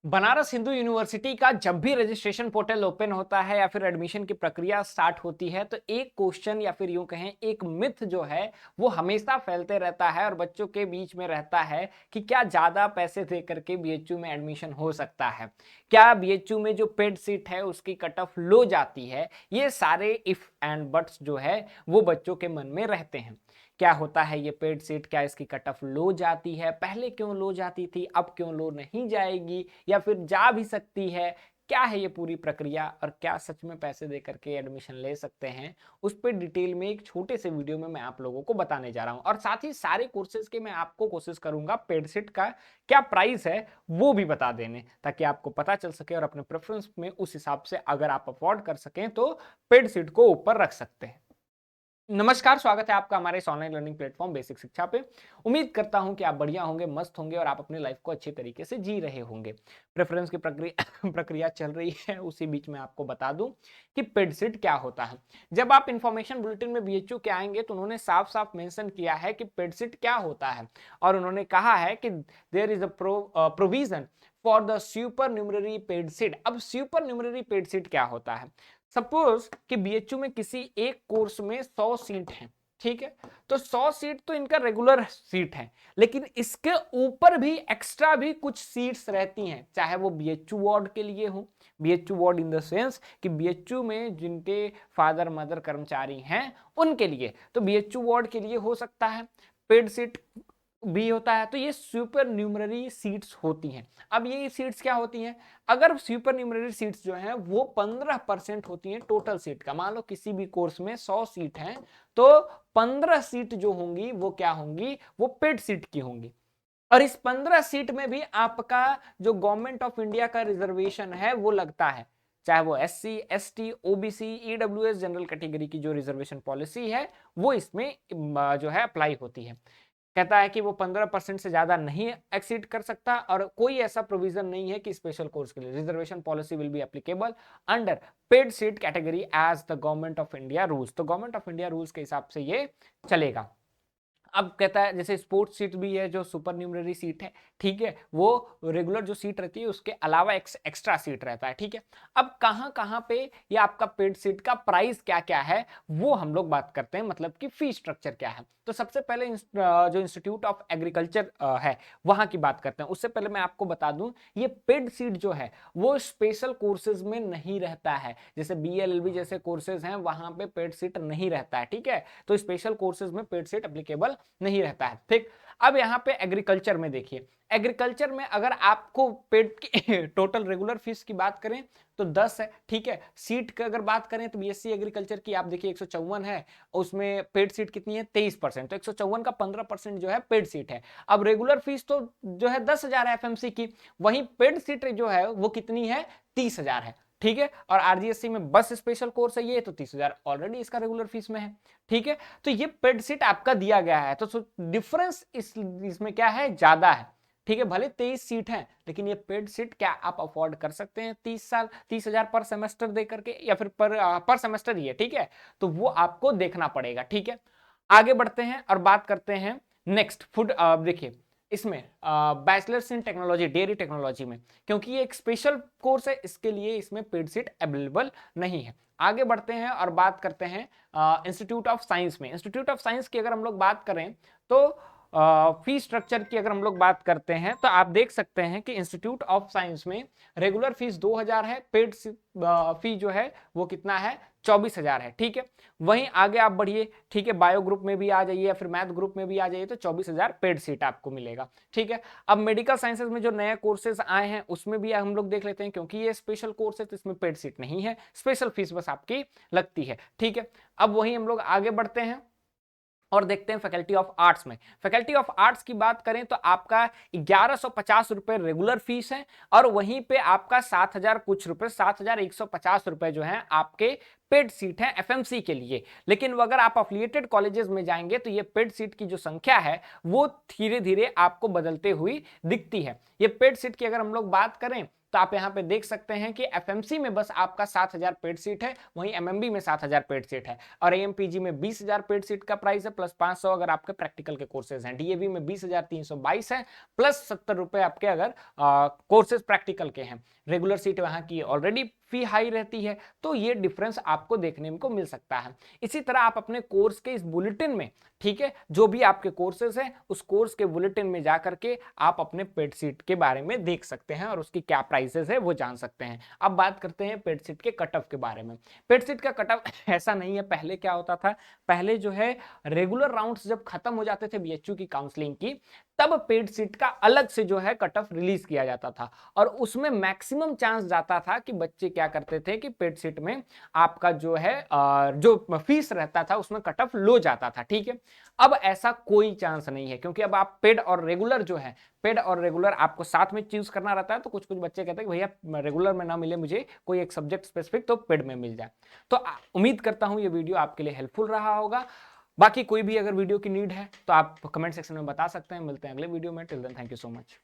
Banaras Hindu university का जब भी रजिस्ट्रेशन पोर्टल ओपन होता है या फिर एडमिशन की प्रक्रिया स्टार्ट होती है तो एक क्वेश्चन या फिर यूं कहें एक मिथ जो है वो हमेशा फैलते रहता है और बच्चों के बीच में रहता है कि क्या ज्यादा पैसे दे करके बीएचयू में एडमिशन हो सकता है। क्या बीएचयू में जो पेड सीट है उसकी कट ऑफ लो जाती है। ये सारे इफ एंड बट्स जो है वो बच्चों के मन में रहते हैं। क्या होता है ये पेड सीट, क्या इसकी कट ऑफ लो जाती है, पहले क्यों लो जाती थी अब क्यों लो नहीं जाएगी या फिर जा भी सकती है। क्या है ये पूरी प्रक्रिया और क्या सच में पैसे दे करके एडमिशन ले सकते हैं, उस पर डिटेल में एक छोटे से वीडियो में मैं आप लोगों को बताने जा रहा हूं। और साथ ही सारे कोर्सेज के मैं आपको कोशिश करूंगा पेड सीट का क्या प्राइस है वो भी बता देने, ताकि आपको पता चल सके और अपने प्रेफरेंस में उस हिसाब से अगर आप अफोर्ड कर सकें तो पेड सीट को ऊपर रख सकते हैं। नमस्कार, स्वागत है आपका हमारे इस ऑनलाइन लर्निंग प्लेटफॉर्म बेसिक शिक्षा पे। उम्मीद करता हूं कि आप बढ़िया होंगे, मस्त होंगे और आप अपनी लाइफ को अच्छे तरीके से जी रहे होंगे। प्रेफरेंस की प्रक्रिया प्रक्रिया चल रही है, उसी बीच में आपको बता दूं कि पेड सीट क्या होता है। जब आप इंफॉर्मेशन बुलेटिन में बीएचयू के आएंगे तो उन्होंने साफ साफ मेंशन किया है कि पेड सीट क्या होता है। और उन्होंने कहा है कि there is a provision for the supernumerary paid seat. अब सुपर न्यूमररी पेड सीट क्या होता है? सपोज कि बीएचयू में किसी एक कोर्स में 100 सीट हैं, ठीक है। तो 100 सीट तो इनका रेगुलर सीट है, लेकिन इसके ऊपर भी एक्स्ट्रा भी कुछ सीट्स रहती हैं, चाहे वो बीएचयू वार्ड के लिए हो। BHU ward in the sense कि बीएचयू में जिनके फादर मदर कर्मचारी हैं उनके लिए, तो बीएचयू वार्ड के लिए हो सकता है पेड सीट भी होता है। तो ये सुपर न्यूमररी सीट्स होती हैं। अब ये सीट्स क्या होती हैं? अगर सुपर न्यूमररी सीट्स जो हैं वो 15% होती हैं टोटल सीट का। मान लो किसी भी कोर्स में 100 सीट हैं तो 15 सीट जो होंगी वो क्या होंगी? वो पेड सीट की होंगी। और इस 15 सीट में भी आपका जो गवर्नमेंट ऑफ इंडिया का रिजर्वेशन है वो लगता है, चाहे वो SC, ST, OBC, EWS general category की जो रिजर्वेशन पॉलिसी है वो इसमें जो है अप्लाई होती है। कहता है कि वो 15% से ज्यादा नहीं एक्सीड कर सकता और कोई ऐसा प्रोविजन नहीं है कि स्पेशल कोर्स के लिए reservation policy will be applicable under paid seat category as the government of India rules. तो गवर्नमेंट ऑफ इंडिया रूल्स के हिसाब से ये चलेगा। अब कहता है जैसे स्पोर्ट्स सीट भी है जो सुपर न्यूमररी सीट है, ठीक है, वो रेगुलर जो सीट रहती है उसके अलावा एक्स्ट्रा सीट रहता है, ठीक है। अब कहां कहां पे ये आपका पेड सीट का प्राइस क्या क्या है वो हम लोग बात करते हैं, मतलब कि फी स्ट्रक्चर क्या है। तो सबसे पहले जो इंस्टीट्यूट ऑफ एग्रीकल्चर है वहां की बात करते हैं। उससे पहले मैं आपको बता दूं ये पेड सीट जो है वो स्पेशल कोर्सेज में नहीं रहता है। जैसे बीएलएलबी जैसे कोर्सेज हैं वहां पे पेड सीट नहीं रहता है, ठीक है। तो स्पेशल कोर्सेज में पेड सीट एप्लीकेबल नहीं रहता है, ठीक। अब यहां पे एग्रीकल्चर में देखिए, एग्रीकल्चर में अगर आपको पेड की टोटल रेगुलर फीस की बात करें तो 10 है, ठीक है। सीट की अगर बात करें तो बीएससी एग्रीकल्चर की आप देखिए 154 है, उसमें पेड सीट कितनी है 23%। तो 154 का 15% जो है पेड सीट है। अब रेगुलर फीस तो जो है 10,000 है एफएमसी की, वहीं पेड सीट जो है वो कितनी है 30,000 है, ठीक है। और आरजीएससी में बस स्पेशल कोर्स है ये, तो 30,000 ऑलरेडी इसका रेगुलर फीस में है, ठीक है। तो ये पेड सीट आपका दिया गया है, तो डिफरेंस इसमें क्या है, ज्यादा है, ठीक है। भले 23 सीट है लेकिन ये पेड सीट क्या आप अफोर्ड कर सकते हैं 30 साल 30,000 पर सेमेस्टर दे करके, या फिर पर सेमेस्टर ही है, ठीक है। तो वो आपको देखना पड़ेगा, ठीक है। आगे बढ़ते हैं और बात करते हैं नेक्स्ट फूड। देखिए इसमें bachelors in technology dairy technology में, क्योंकि ये एक स्पेशल कोर्स है इसके लिए इसमें पेड सीट अवेलेबल नहीं है। आगे बढ़ते हैं और बात करते हैं इंस्टीट्यूट ऑफ साइंस में। इंस्टीट्यूट ऑफ साइंस की अगर हम लोग बात करें तो फी स्ट्रक्चर की अगर हम लोग बात करते हैं तो आप देख सकते हैं कि इंस्टीट्यूट ऑफ साइंस में रेगुलर फीस 2,000 है, पेड फी जो है वो कितना है 24,000 है, ठीक है। वहीं आगे आप बढ़िए, ठीक है, बायो ग्रुप में भी आ जाइए या फिर मैथ ग्रुप में भी आ जाइए तो 24,000 पेड सीट आपको मिलेगा, ठीक है। अब मेडिकल साइंसेज में जो नए कोर्सेज आए हैं उसमें भी हम लोग देख लेते हैं, क्योंकि ये स्पेशल कोर्स है तो इसमें पेड सीट नहीं है, स्पेशल फीस बस आपकी लगती है, ठीक है। अब वहीं हम लोग आगे बढ़ते हैं और देखते हैं फैकल्टी ऑफ आर्ट्स में। फैकल्टी ऑफ आर्ट्स की बात करें तो आपका 1150 रुपए रेगुलर फीस है और वहीं पे आपका 7,000 कुछ रुपए 7,150 रुपए जो है आपके पेड सीट है एफएमसी के लिए। लेकिन अगर आप अफिलिएटेड कॉलेजेस में जाएंगे तो ये पेड सीट की जो संख्या है वो धीरे धीरे आपको बदलते हुई दिखती है। ये पेड सीट की अगर हम लोग बात करें तो आप यहां पे देख सकते हैं कि एफएमसी में बस आपका 7,000 पेड सीट है, वहीं एमएमबी में 7,000 पेड सीट है, और एएमपीजी में 20,000 पेड सीट का प्राइस है प्लस 500 अगर आपके प्रैक्टिकल के कोर्सेज हैं। डीएवी में 20,322 है प्लस 70 रुपए आपके अगर कोर्सेज प्रैक्टिकल के हैं। रेगुलर सीट वहां की ऑलरेडी फी हाई रहती है, तो ये डिफरेंस आपको देखने को मिल सकता है। इसी तरह आप अपने कोर्स के इस बुलेटिन में, ठीक है, जो भी आपके कोर्सेज हैं उस कोर्स के बुलेटिन में जाकर के आप अपने पेड सीट के बारे में देख सकते हैं और उसकी क्या प्राइसेस है वो जान सकते हैं। अब बात करते हैं पेड सीट के कट ऑफ के बारे में। पेड सीट का कट ऑफ ऐसा नहीं है, पहले क्या होता था, पहले जो है रेगुलर राउंड्स जब खत्म हो जाते थे बीएचयू की काउंसलिंग की, तब पेड सीट का अलग से जो है कट ऑफ रिलीज किया जाता था, और उसमें मैक्सिमम चांस जाता था कि बच्चे क्या करते थे कि पेड सीट में आपका जो है जो फीस रहता था उसमें कट ऑफ लो जाता था, ठीक है। अब ऐसा कोई चांस नहीं है, क्योंकि अब आप पेड और रेगुलर जो है, पेड और रेगुलर आपको साथ में चूज करना रहता है। तो कुछ कुछ बच्चे कहते हैं कि भैया रेगुलर में ना मिले मुझे कोई एक सब्जेक्ट स्पेसिफिक, तो पेड में मिल जाए। तो उम्मीद करता हूं ये वीडियो आपके लिए हेल्पफुल रहा होगा। बाकी कोई भी अगर वीडियो की नीड है तो आप कमेंट सेक्शन में बता सकते हैं। मिलते हैं अगले वीडियो में। Till then thank you so much.